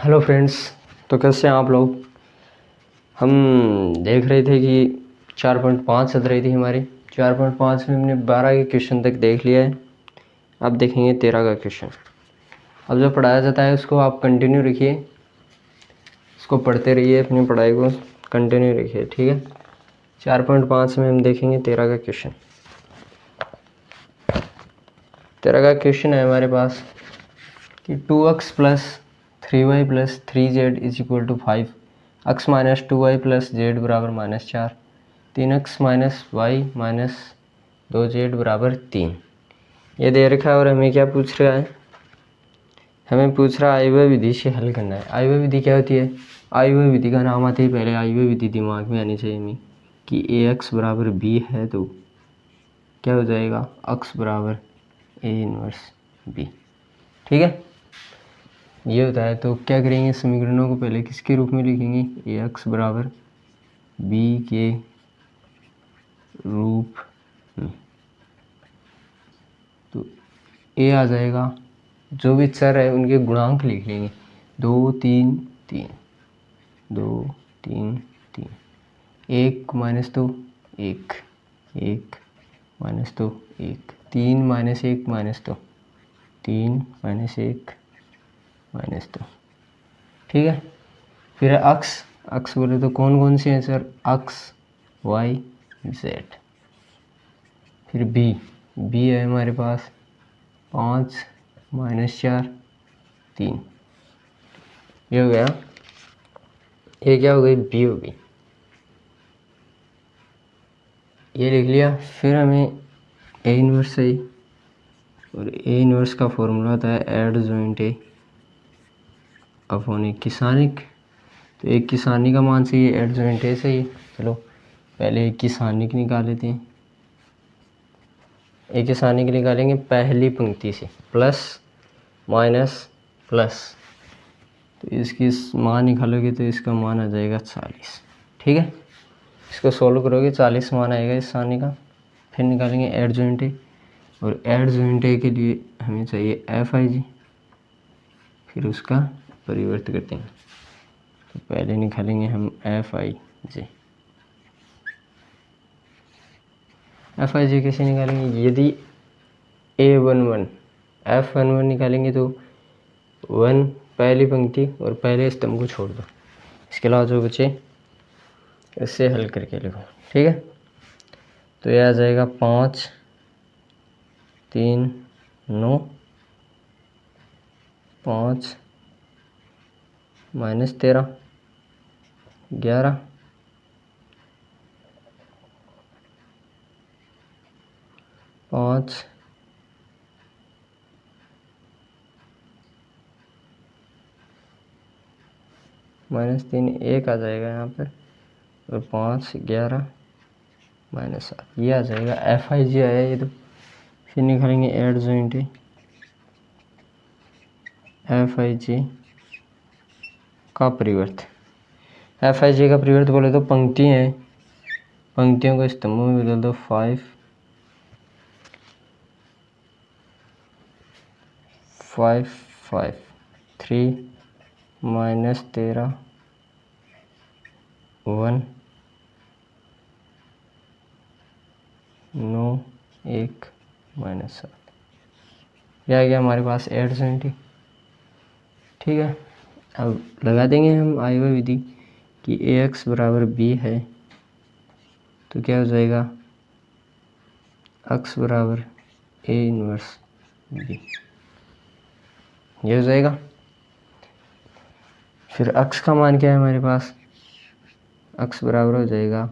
Hello friends. तो कैसे हैं आप लोग। हम देख रहे थे कि 4.5 चल रही थी हमारी। 4.5 में हमने 12 के क्वेश्चन तक देख लिया है। अब देखेंगे 13 का क्वेश्चन। अब जो पढ़ाया जाता है उसको आप कंटिन्यू रखिए, उसको पढ़ते रहिए, अपनी पढ़ाई को कंटिन्यू रखिए, ठीक है। 4.5 में हम देखेंगे 13 का क्वेश्चन। 13 का क्वेश्चन है हमारे पास कि 2x plus 3y plus 3z is equal to 5, x minus 2y plus z बराबर -4, 3x minus Y minus 2z बराबर 3। ये दे रखा है और हमें क्या पूछ रहा है, हमें पूछ रहा है आयव्यय विधि से हल करना है। आयव्यय विधि क्या होती है? आयव्यय विधि का नाम आते ही पहले आयव्यय विधि दिमाग में आनी चाहिए हमें कि ax बराबर b है तो क्या हो जाएगा, x बराबर a इनवर्स b, ठीक है। ये होता है। तो क्या करेंगे, समीकरणों को पहले किसके रूप में लिखेंगे, ए एक्स बराबर बी के रूप में। तो ए आ जाएगा, जो भी चर है उनके गुणांक लिख लेंगे, 2 3 3, 2 3 3, 1 minus 2 1, 1 minus 2 1, 3 minus 1 minus 2, 3 minus 1 minus 2, ठीक है। फिर अक्स, अक्स बोले तो कौन कौन से हैं सर, अक्स वाई जेड। फिर बी, बी है हमारे पास 5 माइनस 4 3, ये हो गया। ये क्या हो गई, बी हो गई, ये लिख लिया। फिर हमें ए इनवर्स चाहिए और ए इनवर्स का फॉर्मूला होता है एड जॉइंट ए अपॉन ए किसानिक। तो एक किसानी का मान चाहिए, एड जॉइंट ए चाहिए। चलो पहले एक किसानिक निकाल लेते हैं। एक किसानिक निकालेंगे पहली पंक्ति से, प्लस माइनस प्लस, तो इसकी मान निकालोगे तो इसका मान आ जाएगा 40, ठीक है। इसको सोल्व करोगे 40 मान आएगा इस सानी का। फिर निकालेंगे एड जॉइंट ए, और एड जॉइंट ए के लिए हमें चाहिए एफ आई जी, फिर उसका परिवर्त करते हैं। तो पहले निकालेंगे हम F I ji. F I जी कैसे निकालेंगे, यदि A11 F11 निकालेंगे तो 1 पहली पंक्ति और पहले स्तंभ को छोड़ दो, इसके अलावा जो बचे इससे हल करके लिखो, ठीक है। तो यह आ जाएगा 5 3 9, 5 माइनस 13 11, 5 माइनस 3 1 आ जाएगा यहाँ पर, और 5 11 माइनस 7, ये आ जाएगा एफ आई जी आया ये। तो फिर निकालेंगे add joint F I G का परिवर्त। एफ आई जी का परिवर्त बोले तो पंक्ति है, पंक्तियों को स्तंभों में बदल दो। 5 5 5 3 माइनस 13 1 9 1 माइनस 7, यह आ गया हमारे पास एड जॉइंट, ठीक है। अब लगा देंगे हम आयव्यय विधि कि ए एक्स बराबर बी है, तो क्या हो जाएगा, एक्स बराबर ए इनवर्स बी, ये हो जाएगा। फिर एक्स का मान क्या है हमारे पास, एक्स बराबर हो जाएगा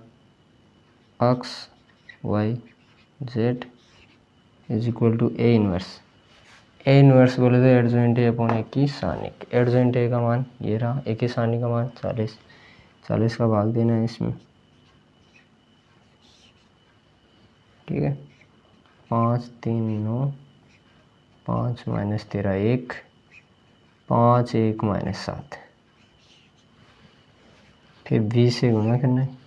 x y z is equal to A inverse. A inverse बोले तो adjoint A upon A की सानिक। एड जॉइंट ए का मान ये रहा, ए की सानिक का मान 40, 40 का भाग देना है इसमें, ठीक है। 5 3 9, 5 माइनस 13 1, 5 1 माइनस 7, फिर बी से गुणा करना है।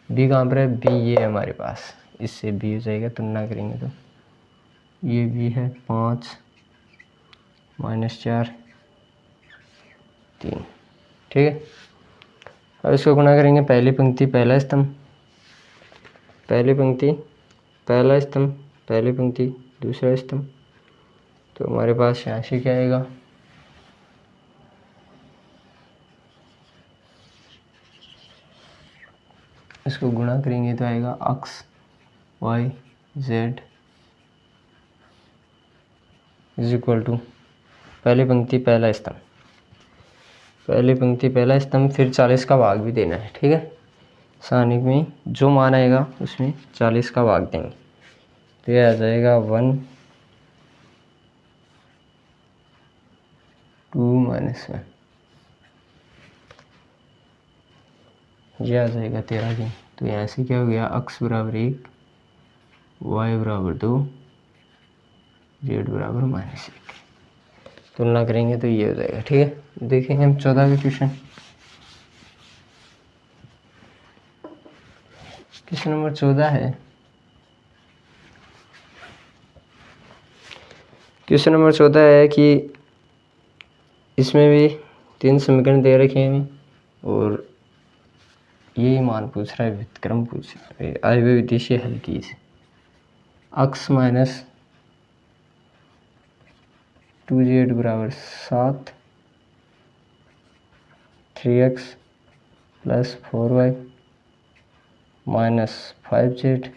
बी कहाँ पर है, बी ये है हमारे पास, इससे बी हो जाएगा, तुलना करेंगे तो ये बी है 5 माइनस 4 3। ठीक है, अब इसको गुणा करेंगे पहली पंक्ति पहला स्तंभ, पहली पंक्ति पहला स्तंभ, पहली पंक्ति दूसरा स्तंभ। तो हमारे पास यहाँ से क्या आएगा, इसको गुणा करेंगे तो आएगा x y z is equal to पहली पंक्ति पहला स्तंभ, पहली पंक्ति पहला स्तंभ, फिर 40 का भाग भी देना है। ठीक है, सारणिक में जो मान आएगा उसमें 40 का भाग देंगे। तो ये आ जाएगा 1 2 -1, ये आ जाएगा 13 दिन। तो यहाँ से क्या हो गया, x बराबर 1, y बराबर 2, z बराबर -1। तुलना करेंगे तो ये हो जाएगा। ठीक है, देखेंगे हम 14 का क्वेश्चन। क्वेश्चन नंबर 14 है, क्वेश्चन नंबर 14 है कि इसमें भी 3 समीकरण दे रखे हैं और यही मान पूछ रहा है, व्युत्क्रम पूछ रहा है, अव्यवदेशीय हल कीजिए। x माइनस 2z बराबर 7, 3x plus 4y minus 5z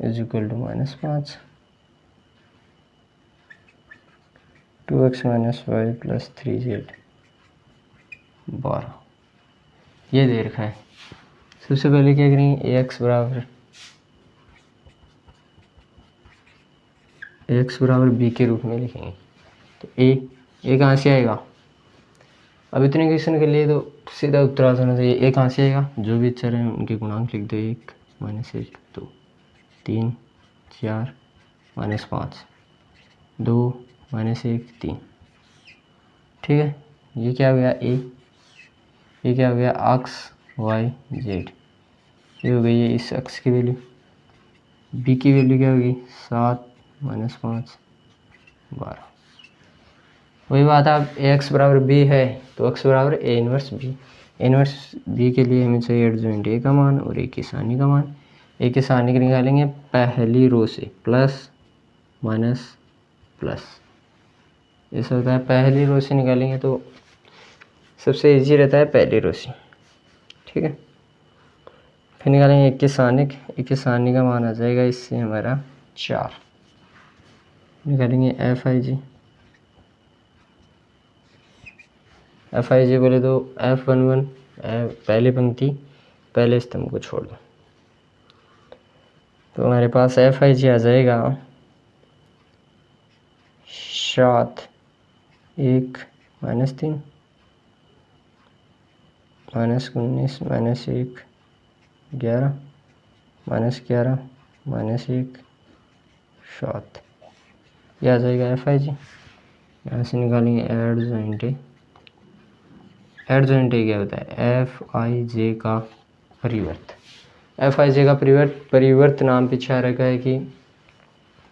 is equal to -5, 2x minus y plus 3z 12, ये दे रखा है। सबसे पहले क्या करेंगे, ax बराबर b के रूप में लिखेंगे। तो a कहाँ से आएगा, अब इतने क्वेश्चन के लिए तो सीधा उत्तर आ जाना चाहिए। a कहाँ से आएगा, जो भी अक्षर हैं उनके गुणांक लिख दो, 1 -1 2 3 4 -5 2 -1 3। ठीक है, ये क्या हो गया a, ये क्या हो गया x y z, ये हो गई है इस x की वैल्यू। b की वैल्यू क्या होगी, 7 -5 12। वही बात है, अब ax बराबर b है तो x बराबर a inverse b, inverse b के लिए हमें चाहिए एडजॉइंट a का मान और a की सारणी का मान। a की सारणी के निकालेंगे पहली रो से, प्लस माइनस प्लस, ऐसा होता है। पहली रो से निकालेंगे तो सबसे इजी रहता है पहली रो से। ठीक है, फिर निकालेंगे एक की सारणी का मान आ जाएगा इससे हमारा 4। निकालेंगे एफ आई जी बोले तो F11 पहली पंक्ति पहले स्तंभ को छोड़ दो, तो हमारे पास एफ आई जी आ जाएगा 7 1 -3 -19 -1 11 -11 -1 7, ये आ जाएगा एफ आई जी। यहाँ से निकालेंगे एडजॉइंट ए क्या होता है, एफ आई जे का परिवर्त। एफ आई जे का परिवर्त नाम पीछे आ रखा है कि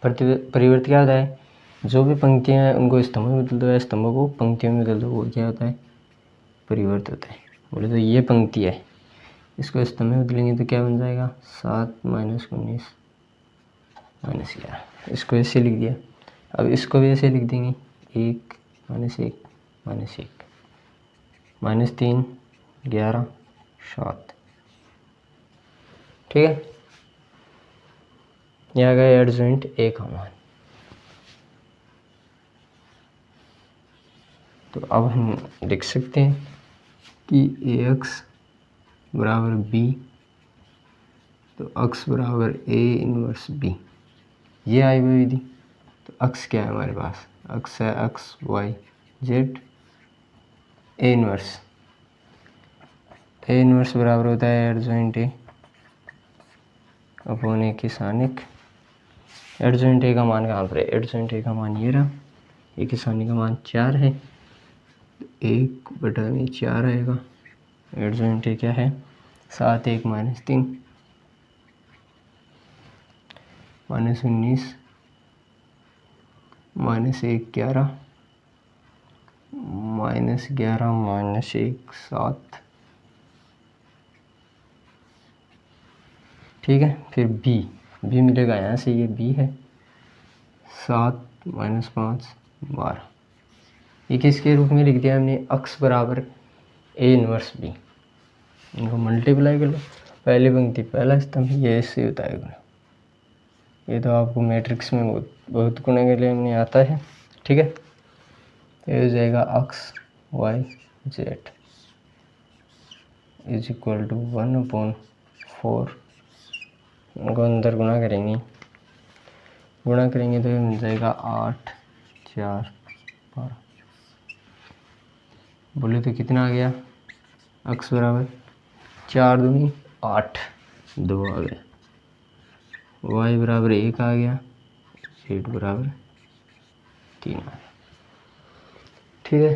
परिवर्त क्या होता है, जो भी पंक्तियाँ हैं उनको स्तंभों में बदल दो या स्तंभों को पंक्तियों में बदल दो, वो क्या होता है, परिवर्त होता है। बोले तो ये पंक्ति है, इसको स्तंभ में बदलेंगे तो क्या बन जाएगा, 7 -19 -11, इसको ऐसे लिख दिया। अब इसको भी ऐसे लिख देंगे, 1 -1 -1 -3 11 7। ठीक है, यह आ गया एडजॉइंट ए का मान। तो अब हम लिख सकते हैं कि ax बराबर b, तो x बराबर a इनवर्स b, ये आई हुई विधि। तो x क्या है हमारे पास, x है x y z, a inverse बराबर होता है एडजॉइंट ए अपॉन ए की सारणिक। एडजॉइंट ए का मान कहाँ पर है, एडजॉइंट ए का मान ये रहा, ए की सारणी का मान 4 है, 1/4 आएगा। एडजॉइंट ए क्या है, 7 1 -3 -19 -1 11 -11 -1 7। ठीक है, फिर बी मिलेगा यहाँ से, ये बी है 7 -5 12। ये किसके रूप में लिख दिया हमने, अक्स बराबर ए इनवर्स बी। इनको मल्टीप्लाई कर लो, पहली पंक्ति पहला स्तंभ, ये इससे होता है गुना। ये तो आपको मैट्रिक्स में बहुत गुना के लिए हमने आता है। ठीक है, तो ये हो जाएगा x y z is equal to 1/4। इनको अंदर गुना करेंगे तो ये मिल जाएगा 8 4 12। बोले तो कितना आ गया, अक्स बराबर 4 दूनी 8 2 आ गया, वाई बराबर 1 आ गया, जेड बराबर 3 आ गया। ठीक है,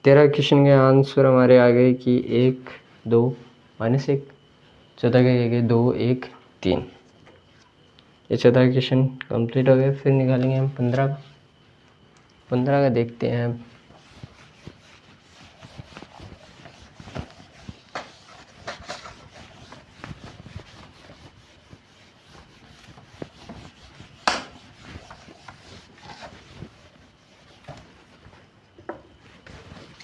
13 क्वेश्चन के आंसर हमारे आ गए कि 1 2 -1, चौथा के 2 1 3। ये चौथा क्वेश्चन कंप्लीट हो गया। फिर निकालेंगे हम 15 का देखते हैं।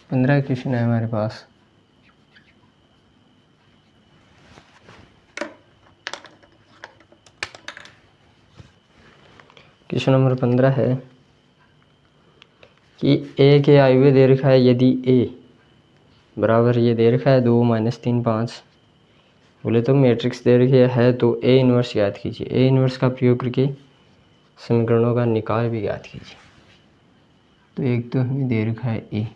15 क्वेश्चन है हमारे पास। क्वेश्चन नंबर 15 है कि ए के आयुवे दे रखा है, यदि ए बराबर ये दे रखा है 2 -3 5। बोले तो मैट्रिक्स दे रखी है तो ए इनवर्स ज्ञात कीजिए। ए इनवर्स का प्रयोग करके समीकरणों का निकाल भी ज्ञात कीजिए। तो एक तो हमें दे रखा है ए,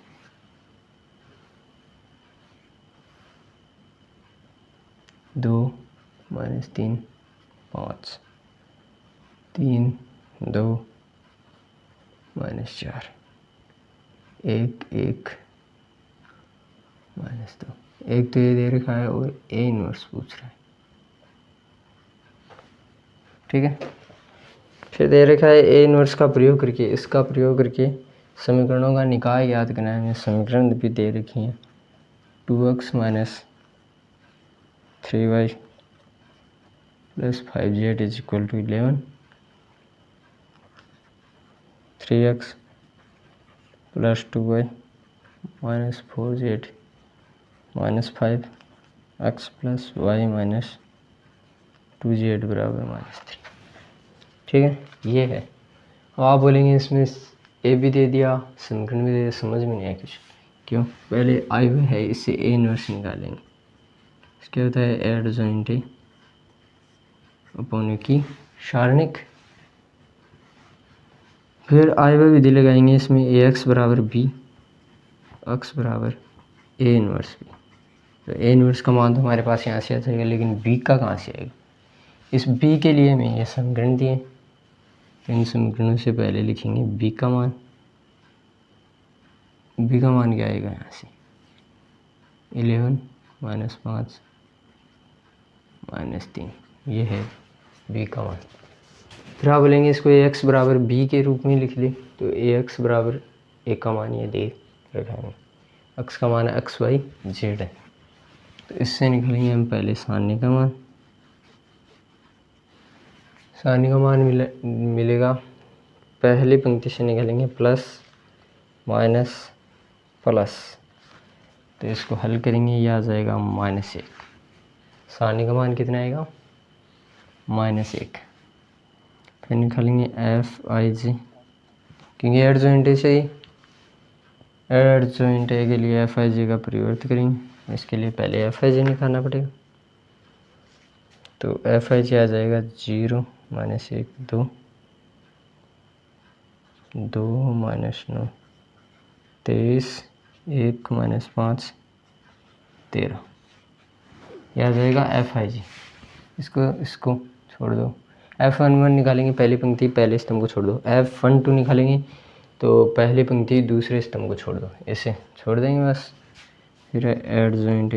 दो -3 5, 3 2 -4, 1 1 -2। एक तो ये दे रखा है और ए इनवर्स पूछ रहा है। ठीक है, फिर दे रखा है ए इनवर्स का प्रयोग करके, इसका प्रयोग करके समीकरणों का निकाय याद करना है। हमें समीकरण भी दे रखी हैं, 2x - 3y + 5z is equal to 11, 3x + 2y - 4z - 5x + y - 2z बराबर -3। ठीक है, ये है। अब आप बोलेंगे इसमें ए भी दे दिया, समीकरण भी दे दिया, समझ में नहीं आया कुछ। क्यों, पहले आई हुए है, इससे ए इनवर्स निकालेंगे। इसके होता है एडजॉइंट ए अपॉन की सारणिक। फिर आई हुए विधि लगाएंगे, इसमें ए एक्स बराबर बी, एक्स बराबर ए इनवर्स बी। तो ए इनवर्स का मान तो हमारे पास यहाँ से आ जाएगा, लेकिन बी का कहाँ से आएगा। इस बी के लिए हमें ये समीकरण दिए, तो इन समीकरणों से पहले लिखेंगे बी का मान। बी का मान क्या आएगा यहाँ से, 11 - 5 -3, ये है बी का मान। फिर आप बोलेंगे इसको ए एक्स बराबर बी के रूप में लिख ले, तो ए एक्स बराबर ए का मान ये दे रखा है, एक्स का मान एक्स वाई जेड है। तो इससे निकलेंगे हम पहले सारणी का मान। सारणी का मान मिलेगा, पहली पंक्ति से निकलेंगे प्लस माइनस प्लस, तो इसको हल करेंगे, यह आ जाएगा -1। सारणी का मान कितना आएगा, -1। फिर निकालेंगे एफ आई जी, क्योंकि एडजॉइंट ए से ही एडजॉइंट ए के लिए एफ आई जी का परिवर्त करेंगे। इसके लिए पहले एफ आई जी निकालना पड़ेगा, तो एफ आई जी आ जाएगा 0 - 1 2 2 - 9 23 1 - 5 13, यह आ जाएगा एफ आई जी। इसको छोड़ दो, F11 निकालेंगे, पहली पंक्ति पहले स्तंभ को छोड़ दो। F12 निकालेंगे तो पहली पंक्ति दूसरे स्तंभ को छोड़ दो, ऐसे छोड़ देंगे बस। फिर एडजॉइंट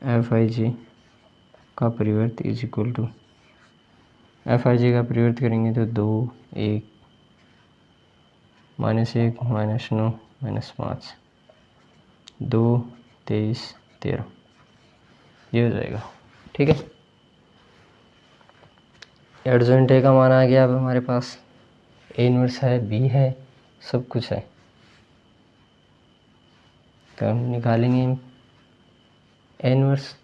एफ आई जी का परिवर्त is equal to, F I G का परिवर्त करेंगे तो 2 1 -1 -9 -5 2 23 13 ये हो जाएगा। ठीक है, एडजॉइंट ए का मान आ गया। अब हमारे पास ए इनवर्स है, बी है, सब कुछ है, तो हम निकालेंगे ए इनवर्स।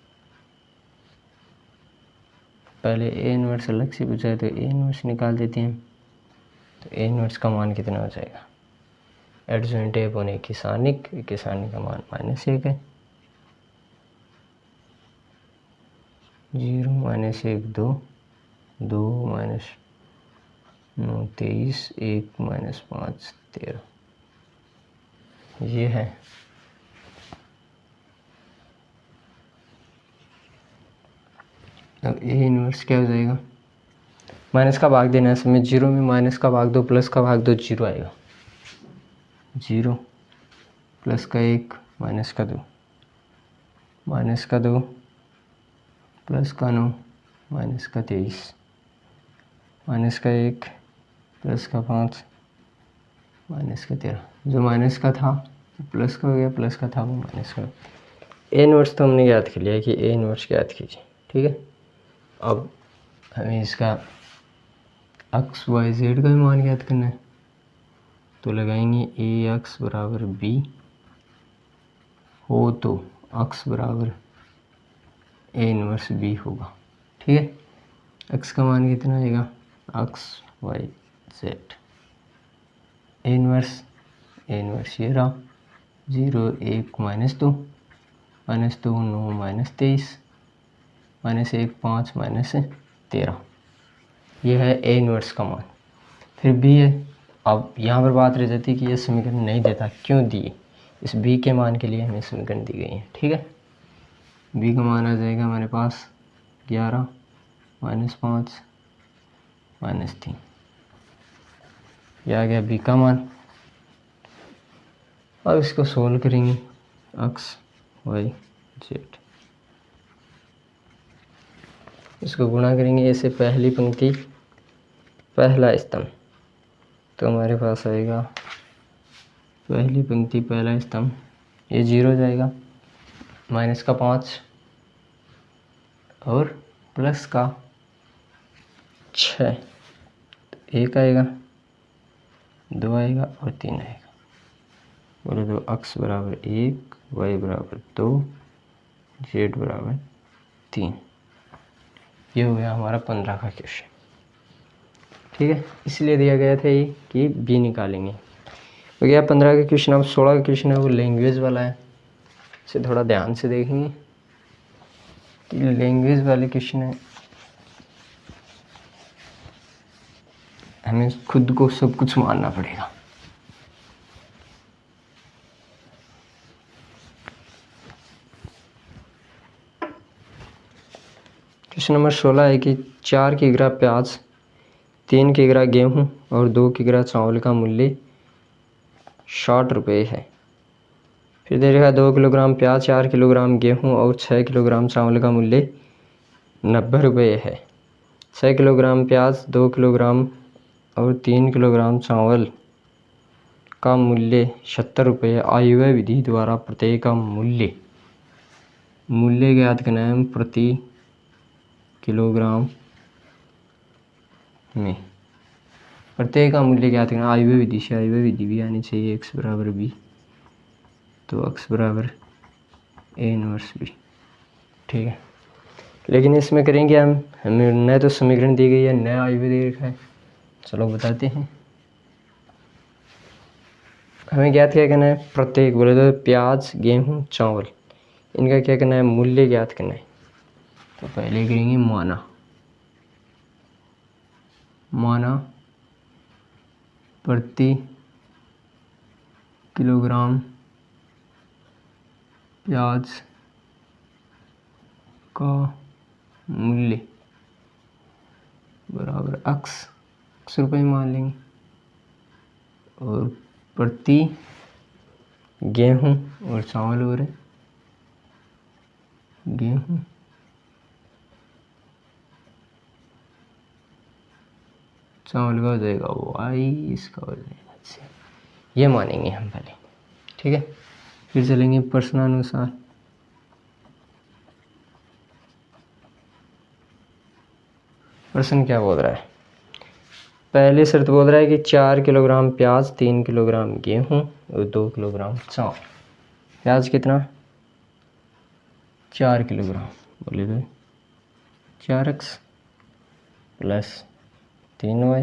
पहले ए इनवर्स अलग से पूछा है तो ए इनवर्स निकाल देते हैं। तो ए इनवर्स का मान कितना हो जाएगा, एडजॉइंट ए अपॉन ए किसानिक, किसानिक का मान -1 है, 0 -1 2 2 -9 23 1 -5 13 ये है। अब ए इनवर्स क्या हो जाएगा, माइनस का भाग देना है इसमें, 0 में माइनस का भाग दो, प्लस का भाग दो, 0 आएगा। 0 प्लस का 1 माइनस का 2 माइनस का 2 प्लस का 9 माइनस का 23 माइनस का 1 प्लस का 5 माइनस का 13। जो माइनस का था प्लस का हो गया, प्लस का था वो माइनस का। ए इनवर्स तो हमने याद कर लिया कि ए इनवर्स याद कीजिए। ठीक है, अब हमें इसका एक्स वाई जेड का भी मान याद करना है, तो लगाएंगे ए एक्स बराबर बी हो तो एक्स बराबर ए इनवर्स बी होगा। ठीक है, एक्स का मान कितना आएगा, x y z, A inverse ये रहा, 0 1 -2 -2 9 -23 -1 5 -13 ये है ए इनवर्स का मान। फिर बी है। अब यहाँ पर बात रह जाती है कि ये समीकरण नहीं देता, क्यों दिए, इस बी के मान के लिए हमें समीकरण दी गई है। ठीक है, बी का मान आ जाएगा हमारे पास 11 -5 -3 ये आ गया बी का मान। अब इसको सोल्व करेंगे, एक्स वाई जेड, इसको गुणा करेंगे ए से पहली पंक्ति पहला स्तंभ, तो हमारे पास आएगा पहली पंक्ति पहला स्तंभ, ये 0 जाएगा, माइनस का 5 और प्लस का 6, तो 1 आएगा, 2 आएगा और 3 आएगा। बोले तो एक्स बराबर 1 वाई बराबर 2 जेड बराबर 3। ये हो गया हमारा 15 का क्वेश्चन। ठीक है, इसलिए दिया गया था ये कि बी निकालेंगे। हो गया 15 का क्वेश्चन। अब 16 का क्वेश्चन है वो लैंग्वेज वाला है, इसे थोड़ा ध्यान से देखेंगे कि लैंग्वेज वाले क्वेश्चन है, हमें खुद को सब कुछ मानना पड़ेगा। क्वेश्चन नंबर 16 है कि 4 किग्रा प्याज, 3 किग्रा गेहूं और 2 किग्रा चावल का मूल्य 60 रुपये है। फिर दे रखा 2 किलोग्राम प्याज, 4 किलोग्राम गेहूं और 6 किलोग्राम चावल का मूल्य 90 रुपये है। 6 किलोग्राम प्याज, 2 किलोग्राम और 3 किलोग्राम चावल का मूल्य 70 रुपये। आयव्यय विधि द्वारा प्रत्येक का मूल्य ज्ञात करना है प्रति किलोग्राम में, प्रत्येक का मूल्य ज्ञात करना। आयव्यय विधि से आयव्यय विधि भी आनी चाहिए, एक्स बराबर बी, तो एक्स बराबर ए इनवर्स बी। ठीक है, लेकिन इसमें करेंगे हम, हमें न तो समीकरण दी गई है न आयव्यय दे रखा है। चलो बताते हैं, हमें ज्ञात क्या करना है, प्रत्येक बोले तो प्याज गेहूं चावल, इनका क्या करना है, मूल्य ज्ञात करना है। तो पहले करेंगे माना प्रति किलोग्राम प्याज का मूल्य बराबर एक्स रुपये मान लेंगे, और प्रति गेहूं और चावल हो रहे गेहूं चावल का हो जाएगा वाई, इसका हो जाएगा ये मानेंगे हम पहले, ठीक है। फिर चलेंगे प्रश्नानुसार। प्रश्न क्या बोल रहा है? पहली शर्त बोल रहा है कि 4 किलोग्राम प्याज, 3 किलोग्राम गेहूँ और 2 किलोग्राम चावल। प्याज कितना? 4 किलोग्राम, बोले तो 4x प्लस 3y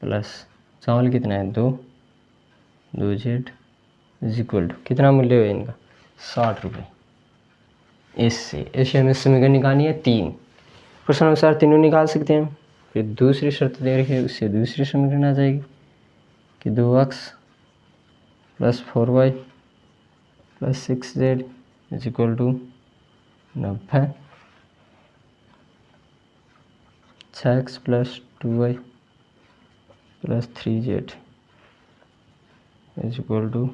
प्लस चावल कितना है 2z इज इक्वल टू कितना मूल्य है इनका? 60 रुपये। ऐसे हमें समीकरण निकालनी है 3। प्रश्नानुसार तीनों निकाल सकते हैं। फिर दूसरी शर्त दे रखी है, उससे दूसरी समीकरण आ जाएगी कि 2x plus 4y plus 6z is equal to 90। 6x plus 2y plus 3z is equal to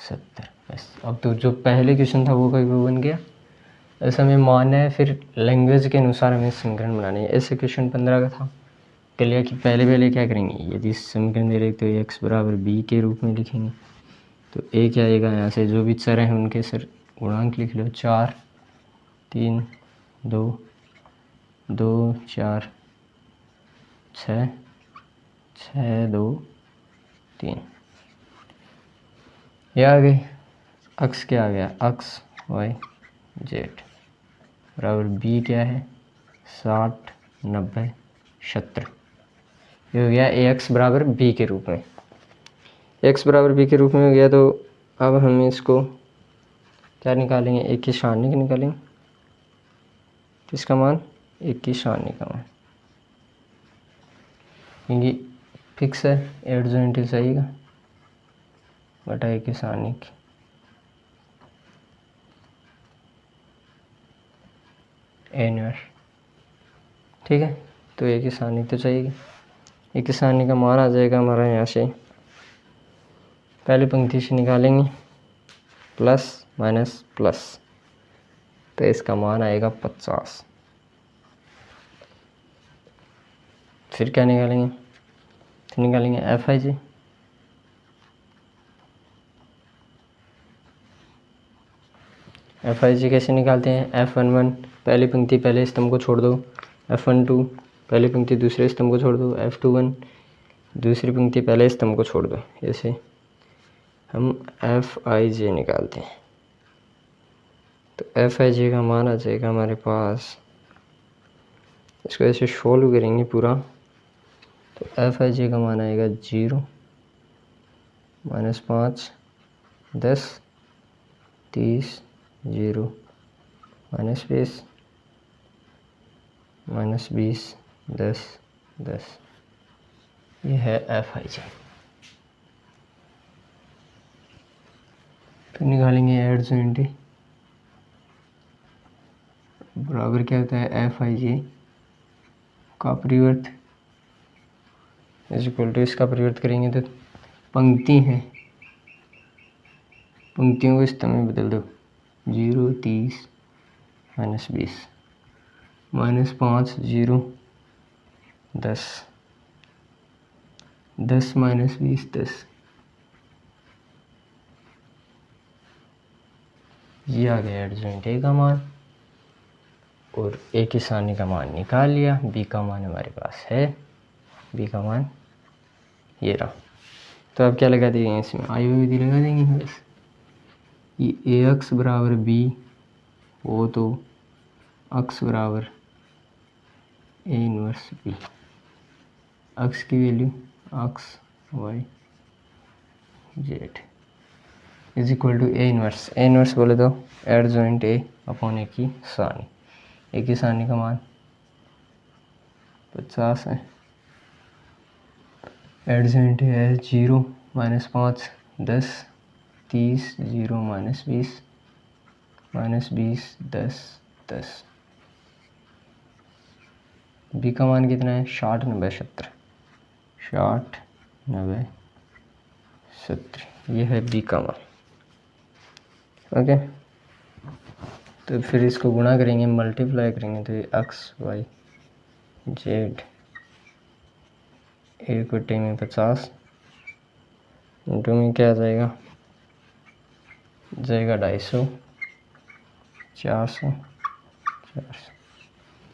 70। बस अब तो जो पहले क्वेश्चन था वो बन गया। ऐसा हमें मानना है, फिर लैंग्वेज के अनुसार हमें समीकरण बनाने हैं। ऐसे क्वेश्चन 15 का था क्लियर कि पहले क्या करेंगे, यदि समीकरण दे रहे तो x बराबर b के रूप में लिखेंगे। तो a क्या आएगा, यहाँ से जो भी चर हैं उनके सर गुणांक लिख लो। 4 3 2 2 4 6 6 2 3। ये आ गई। अक्स क्या आ गया, अक्स y z बराबर b क्या है 60 90 70। ये हो गया ax बराबर b के रूप में। x बराबर b के रूप में हो गया, तो अब हम इसको क्या निकालेंगे, एक की सारणी निकालेंगे। किसका मान, एक की सारणी का मान, क्योंकि फिक्स है एडजॉइंट चाहिएगा बटा एक की सारणी की। ए इनवर्स, ठीक है। तो एक की सारणी तो चाहिए। एक की सारणी का मान आ जाएगा हमारा यहाँ से, पहली पंक्ति से निकालेंगे प्लस माइनस प्लस, तो इसका मान आएगा 50। फिर क्या निकालेंगे, फिर निकालेंगे F I ji. F I जी कैसे निकालते हैं, F11 पहली पंक्ति पहले स्तंभ को छोड़ दो, F12 पहली पंक्ति दूसरे स्तंभ को छोड़ दो, F21 दूसरी पंक्ति पहले स्तंभ को छोड़ दो। ऐसे हम एफ आई जे निकालते हैं। तो एफ आई जे का मान आ जाएगा हमारे पास, इसको ऐसे सोल्व करेंगे पूरा, तो एफ आई जे का मान आएगा 0 -5 10 30 0 -20 -20 10 10। ये है एफ आई जे। फिर निकालेंगे एडजॉइंट बराबर क्या होता है, एफ आई जे का परिवर्त इज इक्वल टू, इसका परिवर्त करेंगे तो पंक्ति है, पंक्तियों को स्तंभ में बदल दो। 0 30 -20 -5 0 10 10 -20 10। ये आ गया एडजॉइंट ए का मान, और ए की सारणी का मान निकाल लिया। बी का मान हमारे पास है, बी का मान ये रहा। तो अब क्या लगा देंगे, इसमें आई विधि लगा देंगे बस। ये ए एक्स बराबर बी हो तो एक्स बराबर ए इनवर्स बी। एक्स की value x y z is equal to A inverse. A inverse बोले तो एडजॉइंट ए अपॉन ए की सारणी। ए की सारणी का मान 50 है, एडजॉइंट है 0 -5 10 30 0 -20 -20 10 10। बी का मान कितना है, 60 90 70 60 90 70। ये है बी का मान, ओके। तो फिर इसको गुणा करेंगे, मल्टीप्लाई करेंगे, तो ये एक्स वाई जेड, एक बटे में 50 इंटू में क्या आ जाएगा, जाएगा 250, 400, 400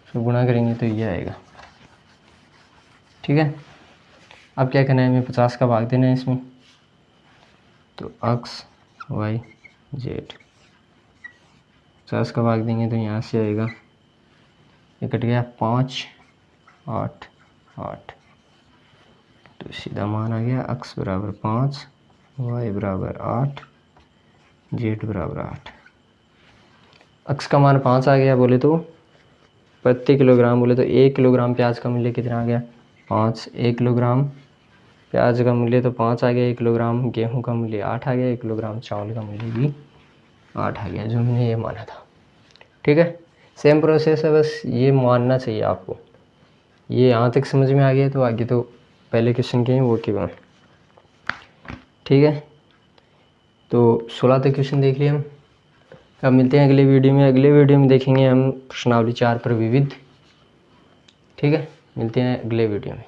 तो गुणा करेंगे तो ये आएगा। ठीक है, अब क्या करना है, हमें 50 का भाग देना है इसमें। तो x y z 50 का भाग देंगे तो यहाँ से आएगा, ये कट गया 5 8 8, तो सीधा मान आ गया x बराबर 5, y बराबर 8, z बराबर 8। x का मान 5 आ गया बोले तो प्रति किलोग्राम, बोले तो 1 किलोग्राम प्याज का मूल्य कितना आ गया 5। 1 किलोग्राम प्याज का मूल्य तो 5 आ गया, 1 किलोग्राम गेहूं का मूल्य 8 आ गया, 1 किलोग्राम चावल का मूल्य भी 8 आ गया, जो हमने ये माना था। ठीक है, सेम प्रोसेस है, बस ये मानना चाहिए आपको। ये यहाँ तक समझ में आ गया तो आगे तो पहले क्वेश्चन के हैं वो के बाद। ठीक है, तो 16 तक क्वेश्चन देख लिए हम। अब मिलते हैं अगले वीडियो में। अगले वीडियो में देखेंगे हम प्रश्नावली 4 पर विविध। ठीक है, मिलते हैं अगले वीडियो में।